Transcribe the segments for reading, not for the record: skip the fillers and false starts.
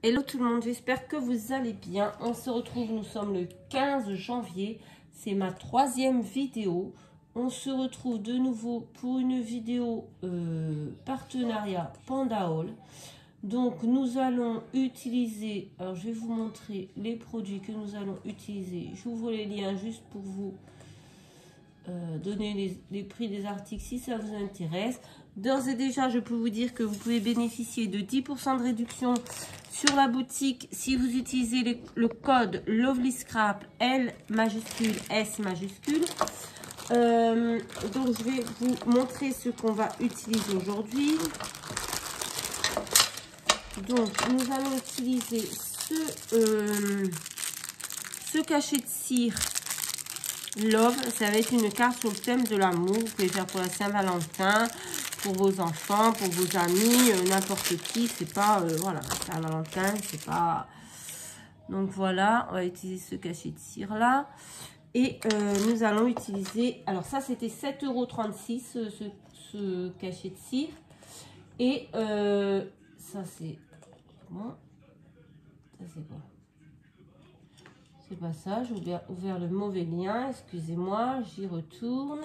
Hello tout le monde, j'espère que vous allez bien. On se retrouve, nous sommes le 15 janvier. C'est ma 3e vidéo. On se retrouve de nouveau pour une vidéo partenariat Panda Haul. Donc nous allons utiliser, alors je vais vous montrer les produits que nous allons utiliser. J'ouvre les liens juste pour vous donner les prix des articles si ça vous intéresse. D'ores et déjà, je peux vous dire que vous pouvez bénéficier de 10% de réduction sur la boutique si vous utilisez le code Lovely Scrap L majuscule S majuscule. Donc je vais vous montrer ce qu'on va utiliser aujourd'hui. Donc nous allons utiliser ce cachet de cire Love. Ça va être une carte sur le thème de l'amour. Vous pouvez faire pour la Saint-Valentin, pour vos enfants, pour vos amis, n'importe qui. C'est pas, voilà, Saint-Valentin, c'est pas... Donc voilà, on va utiliser ce cachet de cire là. Et nous allons utiliser... Alors ça, c'était 7,36 € ce cachet de cire. Et ça, c'est... Bon. Ça, c'est quoi? C'est pas ça, j'ai ouvert le mauvais lien, excusez-moi, j'y retourne.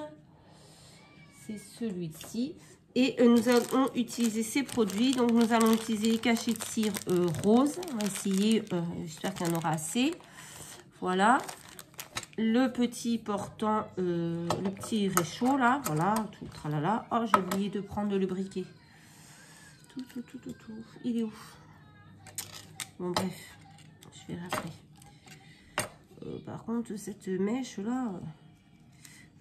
C'est celui-ci. Et nous allons utiliser ces produits. Donc nous allons utiliser les cachets de cire rose. On va essayer, j'espère qu'il y en aura assez. Voilà. Le petit portant, le petit réchaud là, voilà, tout tralala. Oh, j'ai oublié de prendre le briquet. Tout. Il est où? Bon bref, je vais après. Par contre, cette mèche là,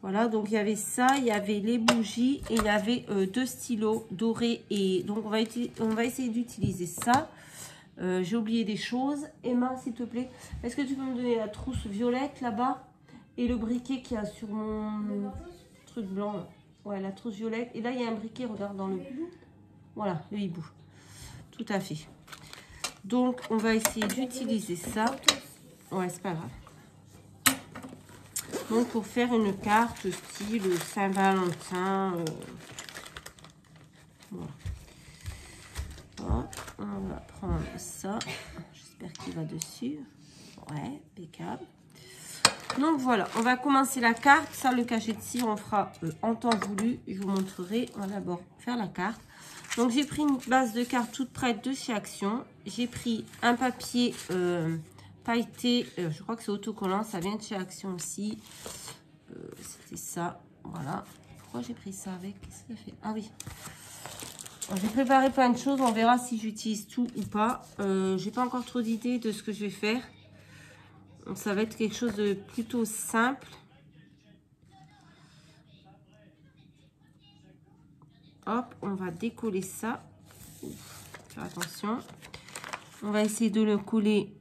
voilà, donc il y avait ça, il y avait les bougies et il y avait 2 stylos dorés. Et donc on va essayer d'utiliser ça. J'ai oublié des choses. Emma, s'il te plaît, est-ce que tu peux me donner la trousse violette là-bas et le briquet qu'il y a sur mon truc blanc là. Ouais, la trousse violette. Et là, il y a un briquet, regarde dans le... Voilà, le hibou. Tout à fait. Donc, on va essayer d'utiliser ça. Ouais, c'est pas grave. Donc, pour faire une carte style Saint-Valentin. Voilà. Hop, on va prendre ça. J'espère qu'il va dessus. Ouais, impeccable. Donc, voilà. On va commencer la carte. Ça, le cachet de cire, on fera en temps voulu. Je vous montrerai. On va d'abord faire la carte. Donc, j'ai pris une base de carte toute prête de chez Action. J'ai pris un papier... pailleté, je crois que c'est autocollant, ça vient de chez Action aussi. C'était ça, voilà. Pourquoi j'ai pris ça avec? Qu'est-ce que ça fait? Ah oui. J'ai préparé plein de choses, on verra si j'utilise tout ou pas. J'ai pas encore trop d'idées de ce que je vais faire. Donc ça va être quelque chose de plutôt simple. Hop, on va décoller ça. Faire attention. On va essayer de le coller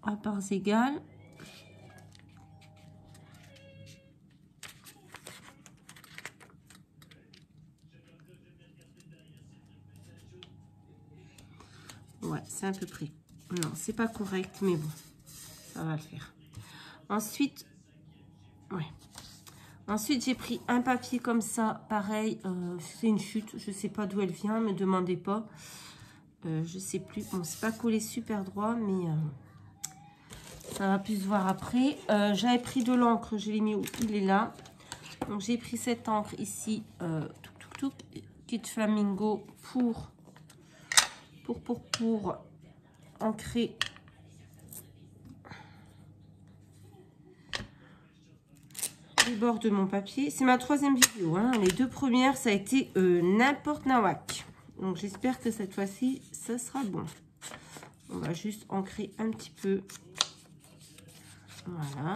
à parts égales. Ouais, c'est à peu près. Non, c'est pas correct, mais bon, ça va le faire. Ensuite, ouais. Ensuite, j'ai pris un papier comme ça, pareil. C'est une chute, je sais pas d'où elle vient, me demandez pas. Je sais plus. Bon, c'est pas collé super droit, mais ça va plus se voir après. J'avais pris de l'encre, je l'ai mis où il est là. Donc, j'ai pris cette encre ici, Kit Flamingo pour ancrer les bords de mon papier. C'est ma 3e vidéo, hein. Les 2 premières, ça a été n'importe nawak. Donc, j'espère que cette fois-ci, ça sera bon. On va juste ancrer un petit peu. Voilà.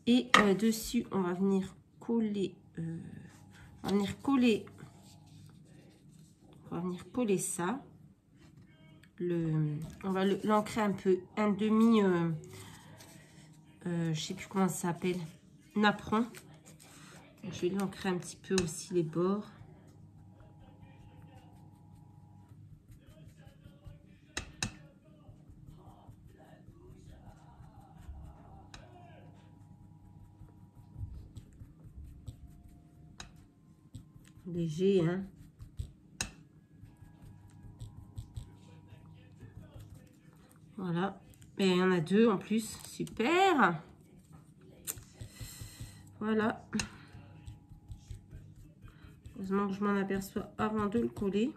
Et dessus, on va venir coller... on va venir coller ça. On va l'ancrer un peu, un demi, je sais plus comment ça s'appelle, napperon. Je vais l'ancrer un petit peu aussi les bords. léger, hein. Voilà. Et il y en a 2 en plus. Super. Voilà. Heureusement que je m'en aperçois avant de le coller.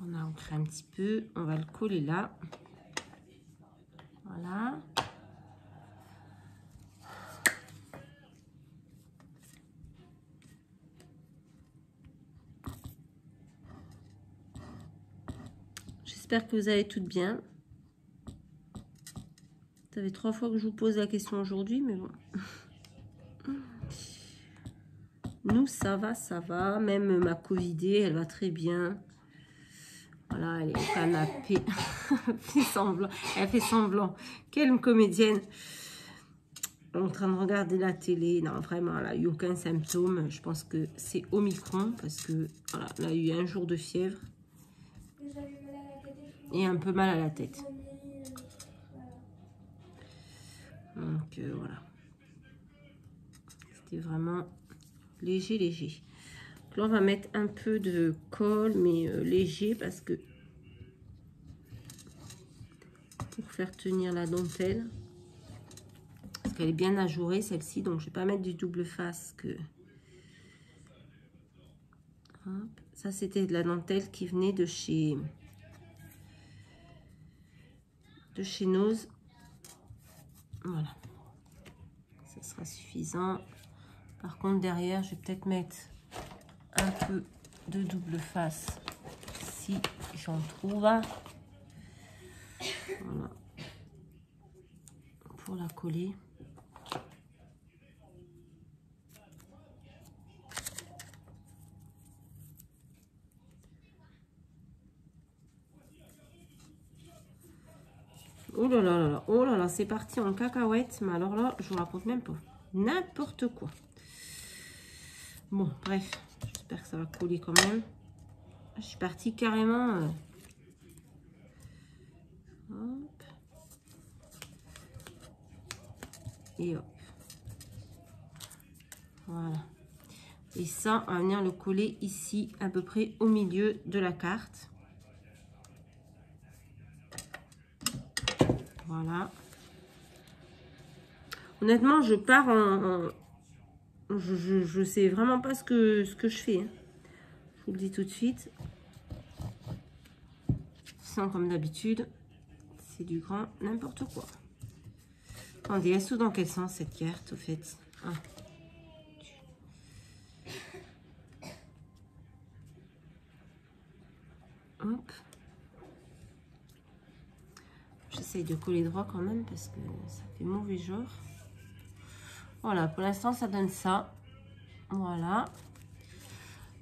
On a ancré un petit peu. On va le coller là. Voilà. J'espère que vous allez toutes bien. Ça fait 3 fois que je vous pose la question aujourd'hui, mais bon. Nous, ça va. Même ma Covidée, elle va très bien. Voilà, elle est au canapé. Elle fait semblant. Quelle comédienne. En train de regarder la télé. Non, vraiment, elle n'a eu aucun symptôme. Je pense que c'est Omicron parce que voilà, elle a eu un jour de fièvre. Et un peu mal à la tête. Donc voilà. C'était vraiment léger. Donc là, on va mettre un peu de colle, mais léger parce que pour faire tenir la dentelle. Parce qu'elle est bien ajourée celle-ci, donc je vais pas mettre du double face que. Hop. Ça c'était de la dentelle qui venait de chez Nose. Voilà. Ça sera suffisant. Par contre derrière, je vais peut-être mettre un peu de double face si j'en trouve. Voilà. Pour la coller. Oh là là, c'est parti en cacahuète. Mais alors là, je vous raconte même pas. N'importe quoi. Bon, bref, j'espère que ça va coller quand même. Je suis partie carrément. Hop. Et hop. Voilà. Et ça, on va venir le coller ici, à peu près au milieu de la carte. Voilà. Honnêtement, je pars je sais vraiment pas ce que je fais. Hein. Je vous le dis tout de suite. Sans comme d'habitude, c'est du grand n'importe quoi. Attendez, elle s'ouvre dans quel sens cette carte au fait? Ah. Hop. J'essaye de coller droit quand même parce que ça fait mauvais genre. Voilà, pour l'instant ça donne ça. Voilà.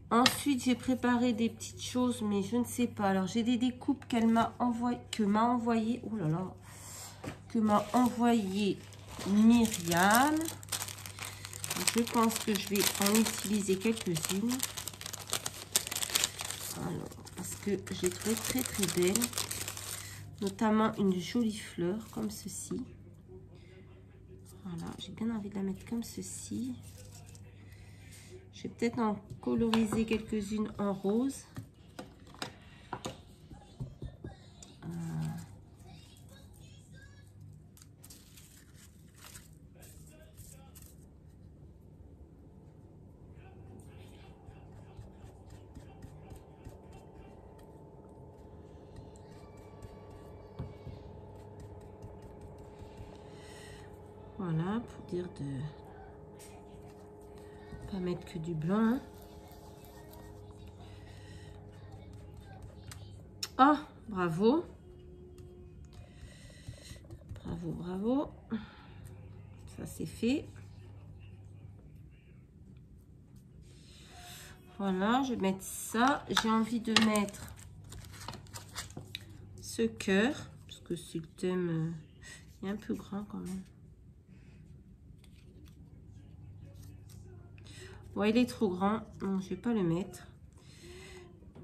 Ensuite j'ai préparé des petites choses, mais je ne sais pas. Alors j'ai des découpes qu'elle m'a envoyé. Oh là là. Que m'a envoyé Myriam. Je pense que je vais en utiliser quelques-unes. Alors, parce que j'ai trouvé très très belle. Notamment une jolie fleur comme ceci. Voilà, j'ai bien envie de la mettre comme ceci. Je vais peut-être en coloriser quelques-unes en rose. Voilà, pour dire de pas mettre que du blanc. Hein. Oh, bravo. Bravo. Ça c'est fait. Voilà, je vais mettre ça. J'ai envie de mettre ce cœur, parce que c'est le thème est un peu grand quand même. Ouais, il est trop grand, donc je vais pas le mettre.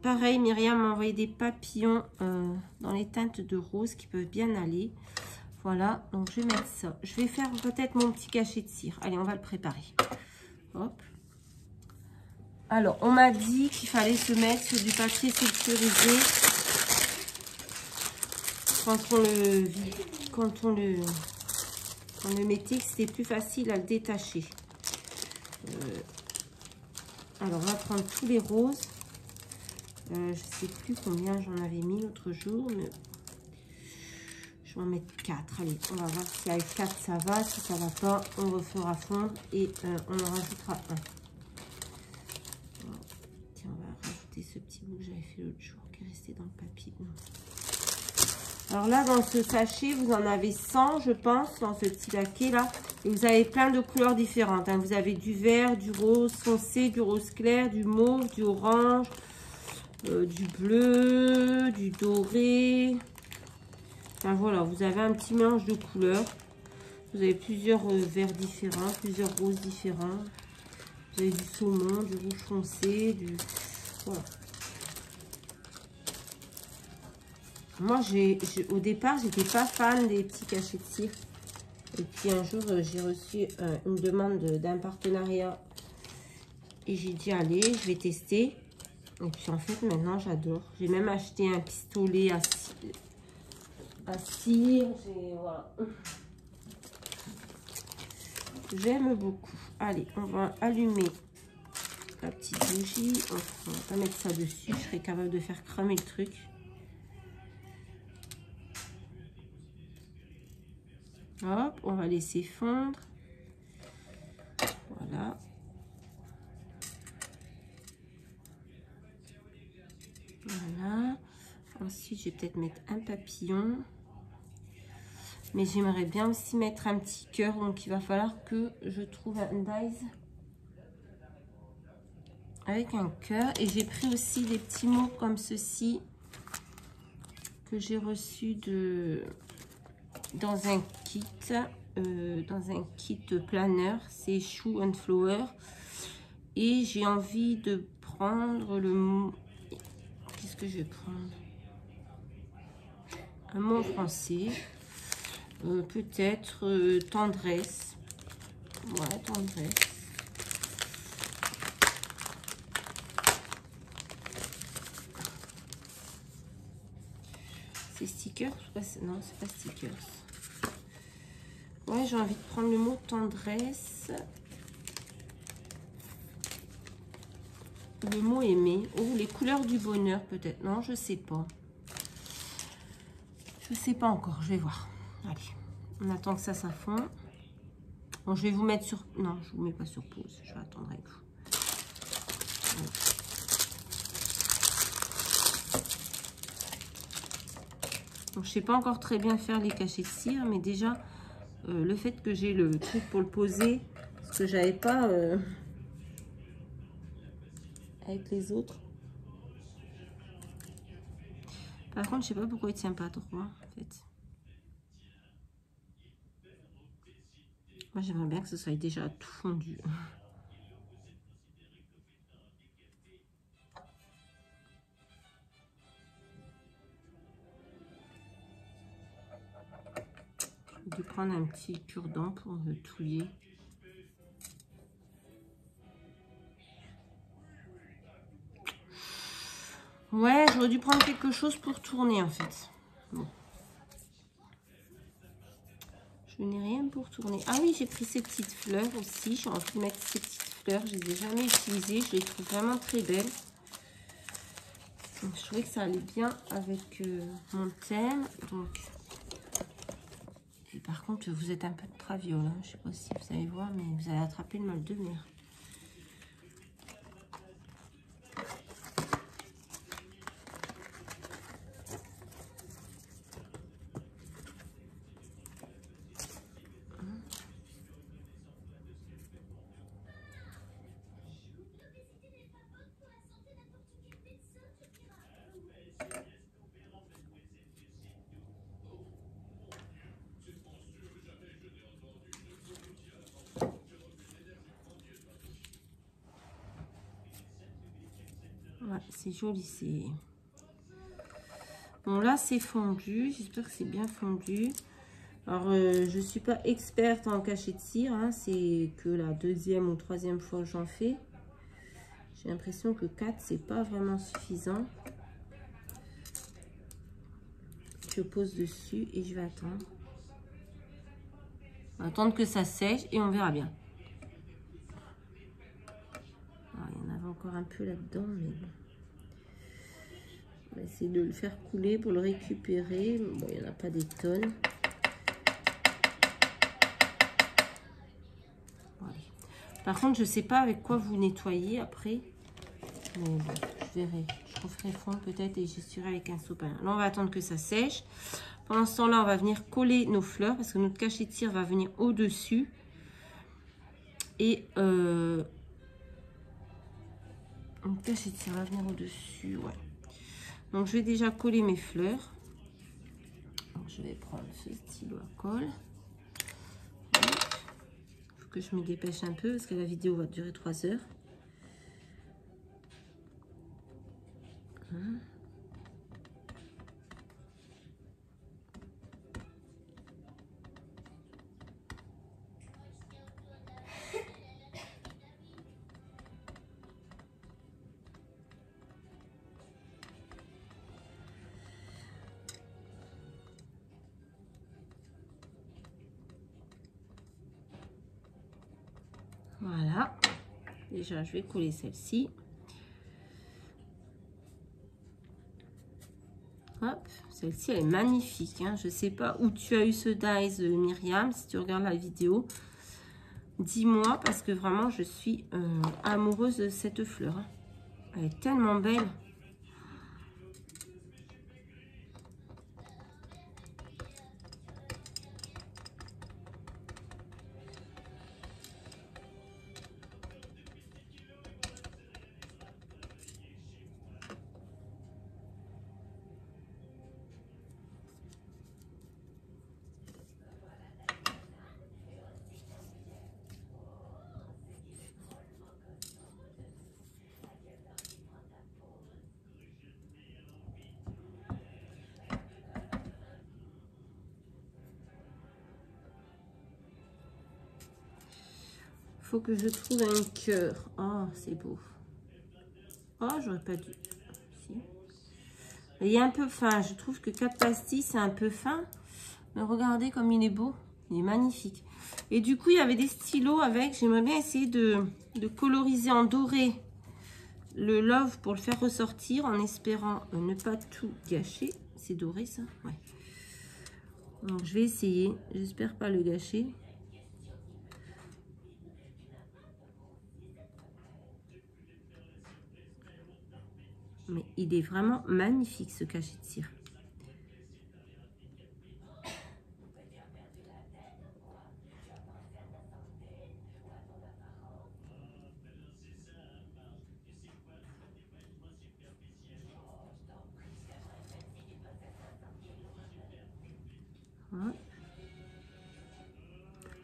Pareil, Myriam m'a envoyé des papillons dans les teintes de rose qui peuvent bien aller. Voilà, donc je vais mettre ça. Je vais faire peut-être mon petit cachet de cire. Allez, on va le préparer. Hop. Alors, on m'a dit qu'il fallait se mettre sur du papier sulfurisé quand on le mettait, c'était plus facile à le détacher. Alors, on va prendre tous les roses. Je ne sais plus combien j'en avais mis l'autre jour, mais je vais en mettre 4. Allez, on va voir si avec 4 ça va. Si ça ne va pas, on refera fondre et on en rajoutera un. Tiens, on va rajouter ce petit bout que j'avais fait l'autre jour qui est resté dans le papier. Non. Alors là, dans ce sachet, vous en avez 100, je pense, dans ce petit paquet là. Et vous avez plein de couleurs différentes. Hein. Vous avez du vert, du rose foncé, du rose clair, du mauve, du orange, du bleu, du doré. Enfin voilà, vous avez un petit mélange de couleurs. Vous avez plusieurs verts différents, plusieurs roses différents. Vous avez du saumon, du rouge foncé, du... Voilà. Moi, au départ, j'étais pas fan des petits cachets de cire. Et puis un jour, j'ai reçu une demande d'un partenariat. Et j'ai dit, allez, je vais tester. Et puis en fait, maintenant, j'adore. J'ai même acheté un pistolet à cire. Voilà. J'aime beaucoup. Allez, on va allumer la petite bougie. On va pas mettre ça dessus. Je serais capable de faire cramer le truc. Hop, on va laisser fondre. Voilà. Voilà. Ensuite, je vais peut-être mettre un papillon. Mais j'aimerais bien aussi mettre un petit cœur. Donc, il va falloir que je trouve un dies avec un cœur. Et j'ai pris aussi des petits mots comme ceci que j'ai reçu dans un kit. Planeur. C'est Shoe and Flower. Et j'ai envie de prendre le mot... Qu'est-ce que je vais prendre? Un mot français. Peut-être tendresse. Ouais, tendresse. C'est stickers? Non, c'est pas stickers. Ouais, j'ai envie de prendre le mot tendresse. Le mot aimer. Oh, les couleurs du bonheur, peut-être. Non, je sais pas. Je sais pas encore. Je vais voir. Allez, on attend que ça fond. Bon, je vais vous mettre sur... Non, je vous mets pas sur pause. Je vais attendre avec vous. Voilà. Donc, je sais pas encore très bien faire les cachets de cire, mais déjà, le fait que j'ai le truc pour le poser, parce que j'avais pas avec les autres. Par contre, je sais pas pourquoi il tient pas droit, en fait. Moi, j'aimerais bien que ce soit déjà tout fondu. J'ai dû prendre un petit cure-dent pour touiller. Ouais, j'aurais dû prendre quelque chose pour tourner, en fait. Bon. Je n'ai rien pour tourner. Ah oui, j'ai pris ces petites fleurs aussi. J'ai envie de mettre ces petites fleurs. Je les ai jamais utilisées. Je les trouve vraiment très belles. Donc, je trouvais que ça allait bien avec mon thème. Donc, et par contre, vous êtes un peu de traviole. Hein. Je ne sais pas si vous allez voir, mais vous allez attraper le mal de mer. Ouais, c'est joli, c'est... Bon, là, c'est fondu. J'espère que c'est bien fondu. Alors, je ne suis pas experte en cachet de cire, hein, c'est que la deuxième ou troisième fois que j'en fais. J'ai l'impression que 4, c'est pas vraiment suffisant. Je pose dessus et je vais attendre. On va attendre que ça sèche et on verra bien. Alors, il y en avait encore un peu là-dedans, mais bon. On va essayer de le faire couler pour le récupérer. Bon, il n'y en a pas des tonnes. Voilà. Par contre, je ne sais pas avec quoi vous nettoyez après. Mais bon, je verrai. Je referai fond peut-être et j'essuierai avec un sopalin. Là, on va attendre que ça sèche. Pendant ce temps-là, on va venir coller nos fleurs parce que notre cachet de cire va venir au-dessus. Et notre cachet de cire va venir au-dessus, ouais. Donc, je vais déjà coller mes fleurs. Alors, je vais prendre ce stylo à colle. Il faut que je me dépêche un peu parce que la vidéo va durer 3 heures. Voilà. Déjà, je vais coller celle-ci. Hop, celle-ci, elle est magnifique. Hein. Je ne sais pas où tu as eu ce dies, Myriam. Si tu regardes la vidéo, dis-moi parce que vraiment, je suis amoureuse de cette fleur. Hein. Elle est tellement belle. Faut que je trouve un cœur. Oh, c'est beau. Oh, j'aurais pas dû. Si. Il est un peu fin. Je trouve que 4 pastilles, c'est un peu fin. Mais regardez comme il est beau. Il est magnifique. Et du coup, il y avait des stylos avec. J'aimerais bien essayer de coloriser en doré le love pour le faire ressortir en espérant ne pas tout gâcher. C'est doré, ça? Ouais. Donc, je vais essayer. J'espère pas le gâcher. Mais il est vraiment magnifique, ce cachet de cire.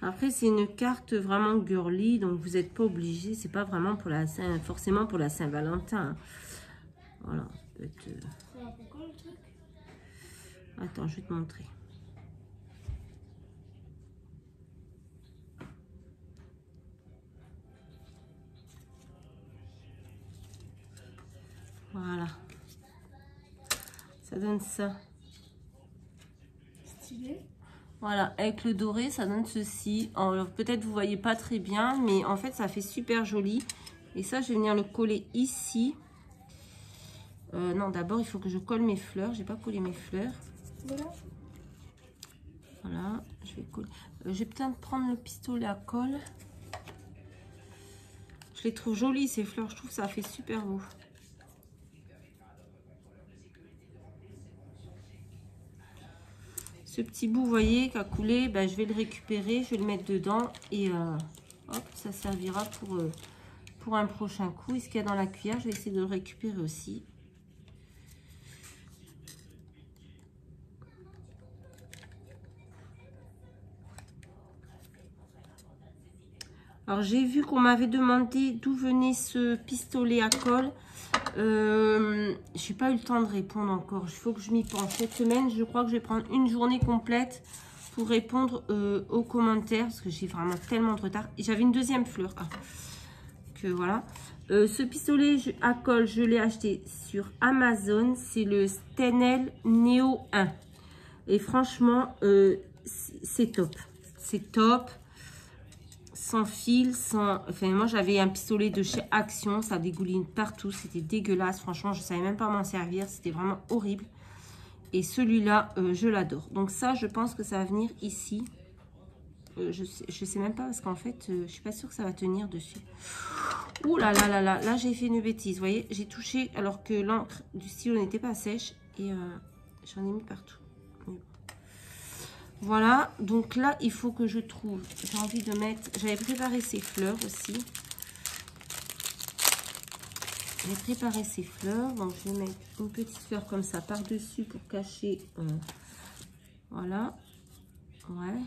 Après, c'est une carte vraiment girly, donc vous n'êtes pas obligé. C'est pas vraiment pour la Saint, forcément pour la Saint-Valentin. Voilà. Pourquoi le truc? Attends, je vais te montrer. Voilà. Ça donne ça. Stylé. Voilà, avec le doré, ça donne ceci. Peut-être vous voyez pas très bien, mais en fait, ça fait super joli. Et ça, je vais venir le coller ici. Non, d'abord, il faut que je colle mes fleurs. J'ai pas collé mes fleurs. Voilà. Voilà, je vais coller. Je vais peut-être prendre le pistolet à colle. Je les trouve jolies, ces fleurs. Je trouve que ça fait super beau. Ce petit bout, vous voyez, qui a coulé, ben, je vais le récupérer, je vais le mettre dedans et hop, ça servira pour un prochain coup. Et ce qu'il y a dans la cuillère, je vais essayer de le récupérer aussi. Alors, j'ai vu qu'on m'avait demandé d'où venait ce pistolet à colle. Je n'ai pas eu le temps de répondre encore. Il faut que je m'y pense. Cette semaine, je crois que je vais prendre une journée complète pour répondre aux commentaires, parce que j'ai vraiment tellement de retard. Et j'avais une deuxième fleur. Ah, que voilà. Ce pistolet à colle, je l'ai acheté sur Amazon. C'est le Stenel Neo 1. Et franchement, c'est top. C'est top. Sans fil, sans... Enfin, moi, j'avais un pistolet de chez Action. Ça dégouline partout. C'était dégueulasse. Franchement, je ne savais même pas m'en servir. C'était vraiment horrible. Et celui-là, je l'adore. Donc ça, je pense que ça va venir ici. Je sais même pas parce qu'en fait, je suis pas sûre que ça va tenir dessus. Ouh là là là là, là j'ai fait une bêtise. Vous voyez, j'ai touché alors que l'encre du stylo n'était pas sèche et j'en ai mis partout. Voilà, donc là, il faut que je trouve. J'ai envie de mettre. J'avais préparé ces fleurs aussi. J'ai préparé ces fleurs, donc je vais mettre une petite fleur comme ça par-dessus pour cacher. Voilà, ouais.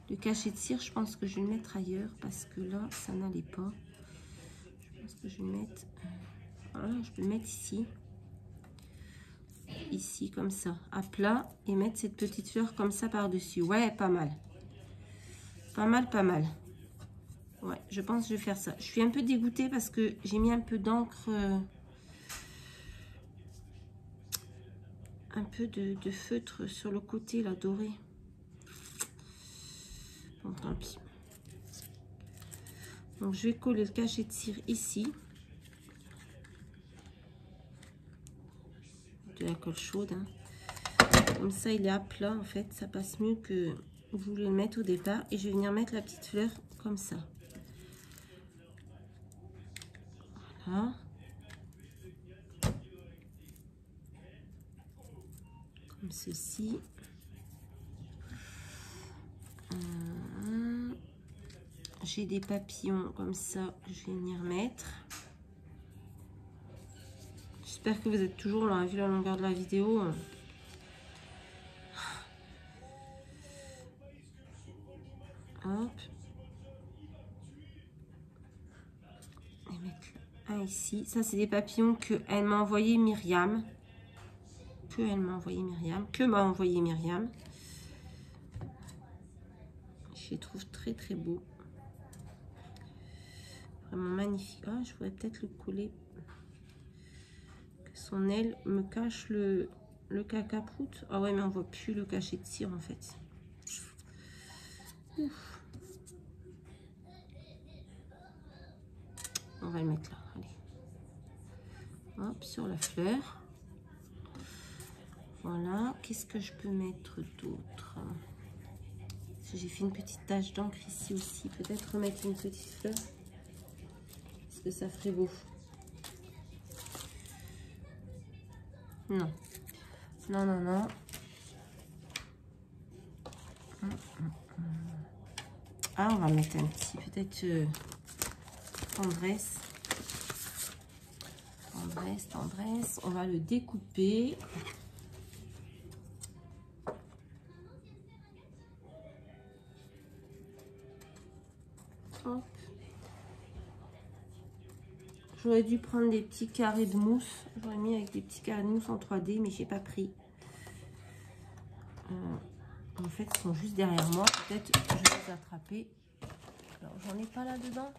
Le cachet de cire, je pense que je vais le mettre ailleurs parce que là, ça n'allait pas. Je pense que je vais le mettre. Voilà, je peux le mettre ici. Ici, comme ça, à plat. Et mettre cette petite fleur comme ça par-dessus. Ouais, pas mal. Pas mal, pas mal. Ouais, je pense que je vais faire ça. Je suis un peu dégoûtée parce que j'ai mis un peu d'encre. Un peu de feutre sur le côté, là, doré. Bon, tant pis. Donc, je vais coller le cachet de cire ici. De la colle chaude. Hein. Comme ça, il est à plat, en fait. Ça passe mieux que vous voulez le mettre au départ. Et je vais venir mettre la petite fleur comme ça. Voilà. Comme ceci. J'ai des papillons comme ça, je vais venir mettre. J'espère que vous êtes toujours là, vu la longueur de la vidéo. Hop. Et mettre un ici. Ça, c'est des papillons qu'elle m'a envoyé Myriam. Que m'a envoyé Myriam. Je les trouve très très beaux. Vraiment magnifique. Ah, je pourrais peut-être le coller. Que son aile me cache le cacaproute. Ah ouais, mais on voit plus le cachet de cire en fait. Ouf. On va le mettre là. Allez. Hop, sur la fleur. Voilà. Qu'est-ce que je peux mettre d'autre? J'ai fait une petite tache d'encre ici aussi. Peut-être remettre une petite fleur. Est-ce que ça ferait beau? Non. Non, non, non. Ah, on va mettre un petit, peut-être tendresse. Tendresse, tendresse. On va le découper. Hop. J'aurais dû prendre des petits carrés de mousse. J'aurais mis avec des petits carrés de mousse en 3D, mais j'ai pas pris. En fait, ils sont juste derrière moi. Peut-être que je vais les attraper. Alors, j'en ai pas là-dedans.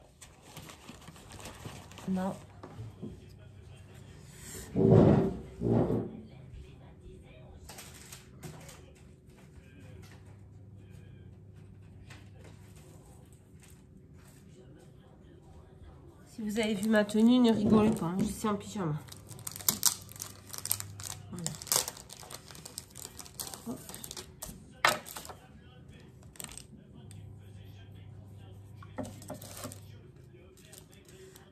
Non. Si vous avez vu ma tenue, ne rigolez pas. Hein, je suis en pyjama. Voilà. Hop.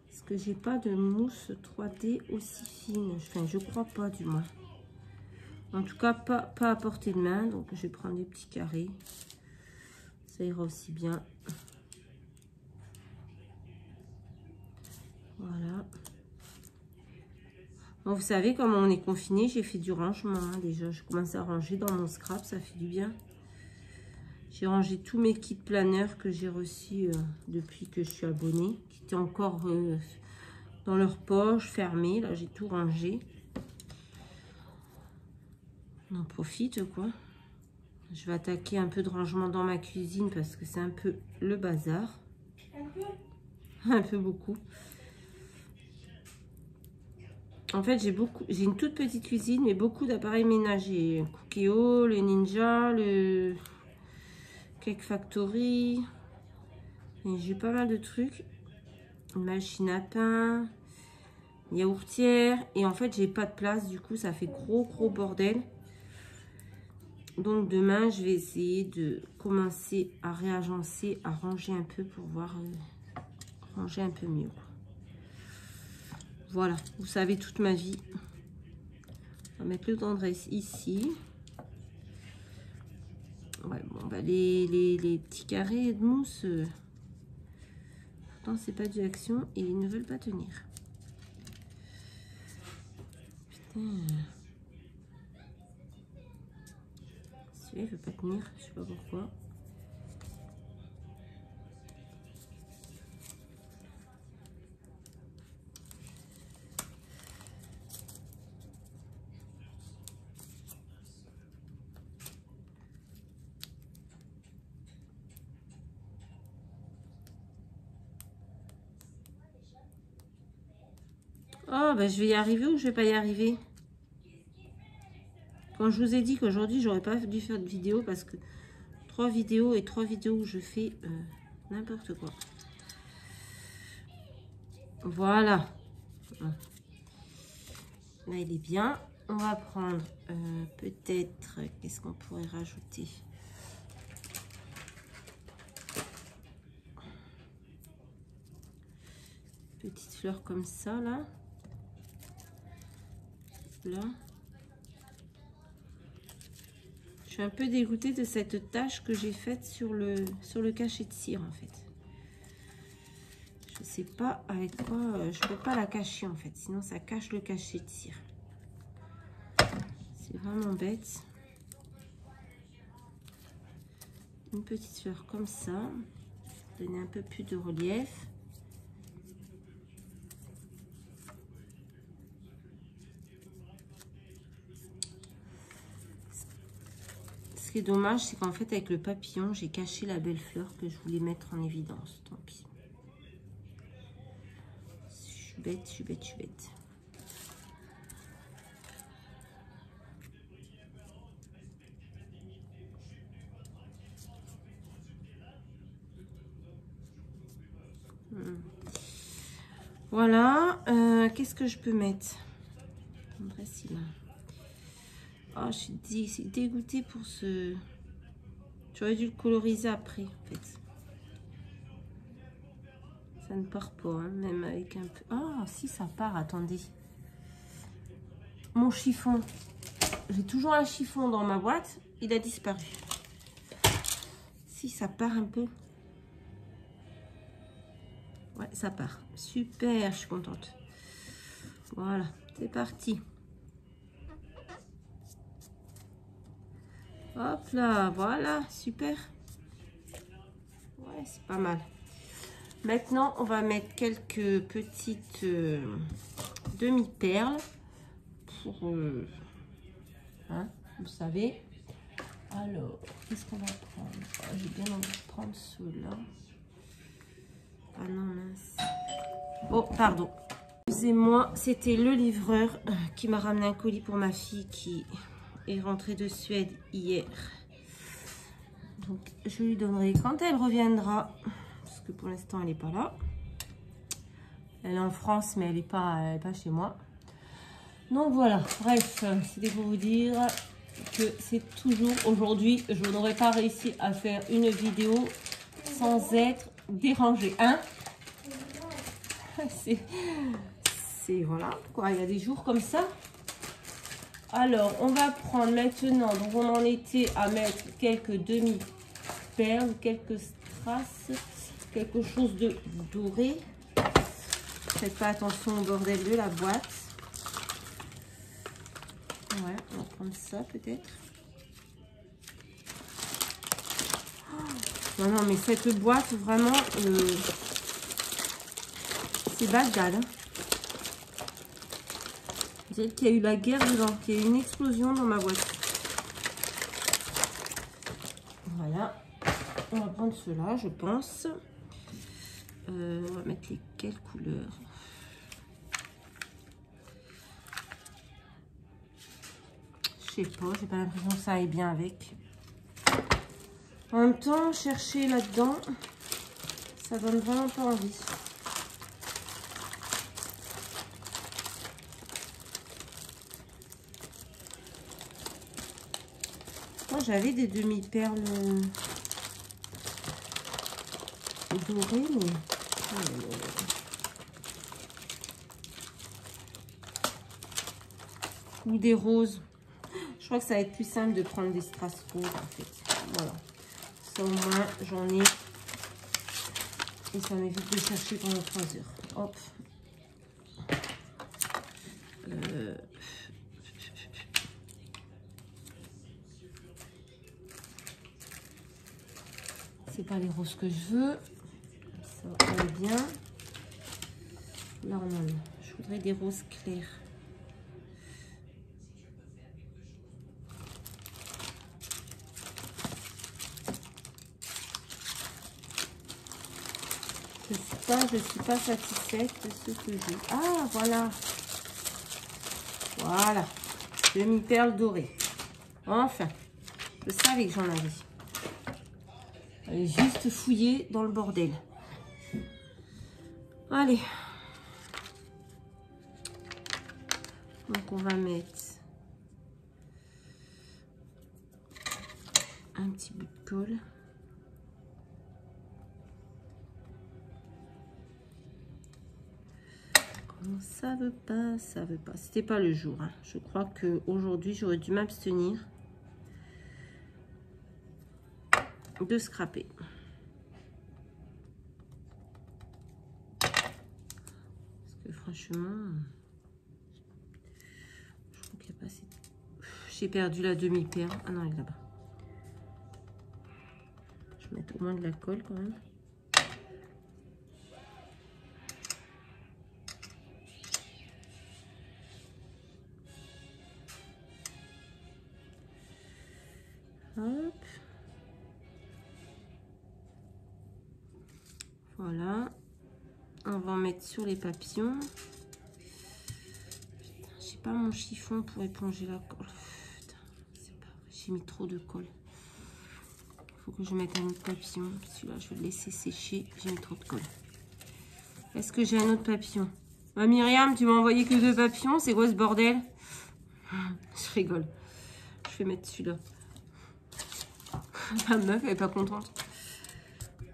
Est-ce que j'ai pas de mousse 3D aussi fine? Enfin, je crois pas du moins. En tout cas, pas à portée de main. Donc, je vais prendre des petits carrés. Ça ira aussi bien. Voilà. Bon, vous savez, comme on est confiné, j'ai fait du rangement. Hein, déjà, je commence à ranger dans mon scrap. Ça fait du bien. J'ai rangé tous mes kits planeurs que j'ai reçus depuis que je suis abonnée. Qui étaient encore dans leur poche, fermés. Là, j'ai tout rangé. On en profite quoi. Je vais attaquer un peu de rangement dans ma cuisine parce que c'est un peu le bazar. Un peu beaucoup. En fait, j'ai une toute petite cuisine, mais beaucoup d'appareils ménagers. Cookéo, le Ninja, le Cake Factory. J'ai pas mal de trucs. Une machine à pain, yaourtière. Et en fait, j'ai pas de place. Du coup, ça fait gros bordel. Donc, demain, je vais essayer de commencer à réagencer, à ranger un peu pour voir ranger un peu mieux. Voilà, vous savez toute ma vie. On va mettre le tendresse ici. Ouais, bon, bah les petits carrés de mousse, pourtant c'est pas du action et ils ne veulent pas tenir. Putain. Celui-là il veut pas tenir, je sais pas pourquoi. Oh, bah je vais y arriver ou je vais pas y arriver? Quand je vous ai dit qu'aujourd'hui, j'aurais pas dû faire de vidéo parce que 3 vidéos où je fais n'importe quoi. Voilà. Là, il est bien. On va prendre peut-être... Qu'est-ce qu'on pourrait rajouter? Petite fleur comme ça, là. Là. Je suis un peu dégoûtée de cette tache que j'ai faite sur le cachet de cire, en fait. Je sais pas avec quoi... je peux pas la cacher, en fait. Sinon, ça cache le cachet de cire. C'est vraiment bête. Une petite fleur comme ça. Donner un peu plus de relief. Ce qui est dommage, c'est qu'en fait, avec le papillon, j'ai caché la belle fleur que je voulais mettre en évidence. Tant pis. Je suis bête, je suis bête, je suis bête. Voilà. Qu'est-ce que je peux mettre? Oh, je suis dégoûtée pour ce... J'aurais dû le coloriser après, en fait. Ça ne part pas, hein, même avec un peu... Ah, si, ça part, attendez. Mon chiffon. J'ai toujours un chiffon dans ma boîte. Il a disparu. Si, ça part un peu. Ouais, ça part. Super, je suis contente. Voilà, c'est parti. Hop là, voilà, super. Ouais, c'est pas mal. Maintenant, on va mettre quelques petites demi-perles pour, hein, vous savez. Alors, qu'est-ce qu'on va prendre? Oh, j'ai bien envie de prendre ceux-là. Ah non, mince. Oh, pardon. Excusez-moi, c'était le livreur qui m'a ramené un colis pour ma fille qui est rentrée de Suède hier. Donc, je lui donnerai quand elle reviendra. Parce que pour l'instant, elle n'est pas là. Elle est en France, mais elle n'est pas chez moi. Donc, voilà. Bref, c'était pour vous dire que c'est toujours aujourd'hui. Je n'aurais pas réussi à faire une vidéo sans être dérangée. Hein? C'est voilà quoi, il y a des jours comme ça. Alors on va prendre maintenant, donc on en était à mettre quelques demi-perles, quelques strass, quelque chose de doré. Faites pas attention au bordel de la boîte. Ouais, on va prendre ça peut-être. Non, non, mais cette boîte vraiment c'est bagdad. Hein. Vous savez qu'il y a eu la guerre dedans, qu'il y a eu une explosion dans ma boîte. Voilà. On va prendre cela, je pense. On va mettre quelles couleurs? Je sais pas, j'ai pas l'impression que ça aille bien avec. En même temps, chercher là-dedans, ça donne vraiment pas envie. Moi, j'avais des demi-perles dorées, mais... Ou des roses. Je crois que ça va être plus simple de prendre des strass roses, en fait. Voilà. Ça, au moins, j'en ai. Et ça m'évite de chercher pendant 3 heures. Hop. C'est pas les roses que je veux. Ça va bien. Là, on en a. Je voudrais des roses clairs. Je suis pas satisfaite de ce que j'ai. Ah, voilà. Voilà. Demi-perle dorée. Enfin. Je savais que j'en avais. Allez, juste fouiller dans le bordel. Allez. Donc, on va mettre un petit bout de colle. Ça veut pas, ça veut pas. C'était pas le jour. Hein. Je crois que aujourd'hui j'aurais dû m'abstenir de scraper. Parce que franchement, je crois qu'il n'y a pas assez. J'ai perdu la demi-perle. Ah non, elle est là-bas. Je vais mettre au moins de la colle quand même. Hop. Voilà. On va en mettre sur les papillons. J'ai pas mon chiffon pour éponger la colle. J'ai mis trop de colle. Il faut que je mette un autre papillon. Celui-là, je vais le laisser sécher. J'ai mis trop de colle. Est-ce que j'ai un autre papillon? Bah, Myriam, tu m'as envoyé que 2 papillons. C'est quoi ce bordel? Je rigole. Je vais mettre celui-là. Ma meuf, elle est pas contente.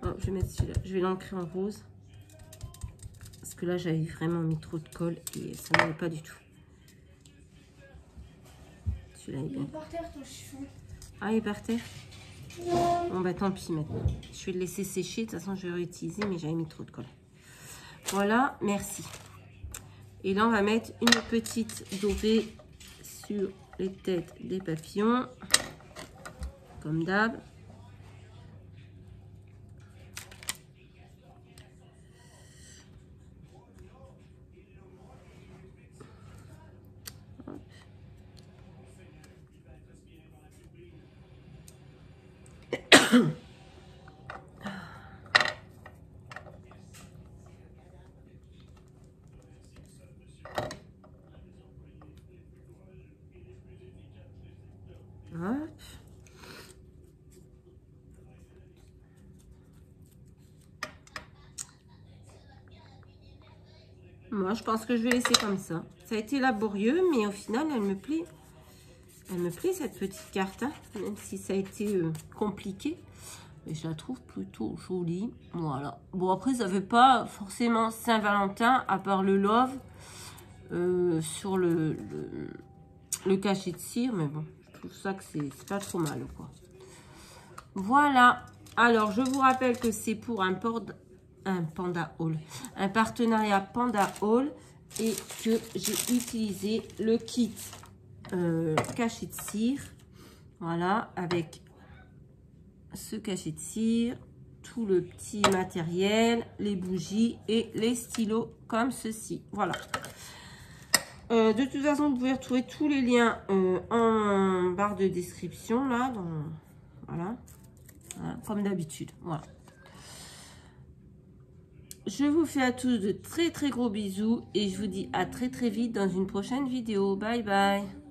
Oh, je vais mettre celui-là. Je vais l'ancrer en rose. Parce que là, j'avais vraiment mis trop de colle et ça n'allait pas du tout. Celui-là est bien. Il est par terre, ton chiffon. Ah, il est par terre? Bon, bah tant pis maintenant. Je vais le laisser sécher. De toute façon, je vais réutiliser, mais j'avais mis trop de colle. Voilà, merci. Et là, on va mettre une petite dorée sur les têtes des papillons. Comme d'hab. Hop. Moi, je pense que je vais laisser comme ça. Ça a été laborieux, mais au final, elle me plaît. Elle me plaît, cette petite carte, hein, même si ça a été compliqué. Mais je la trouve plutôt jolie. Voilà. Bon, après, ça ne fait pas forcément Saint-Valentin, à part le love sur le cachet de cire. Mais bon, je trouve ça que c'est pas trop mal, quoi. Voilà. Alors, je vous rappelle que c'est pour un Panda Haul, un partenariat Panda Haul, et que j'ai utilisé le kit cachet de cire, voilà, avec ce cachet de cire, tout le petit matériel, les bougies et les stylos comme ceci, voilà. De toute façon, vous pouvez retrouver tous les liens en barre de description, là, voilà. comme d'habitude. Voilà. Je vous fais à tous de très très gros bisous et je vous dis à très très vite dans une prochaine vidéo. Bye bye.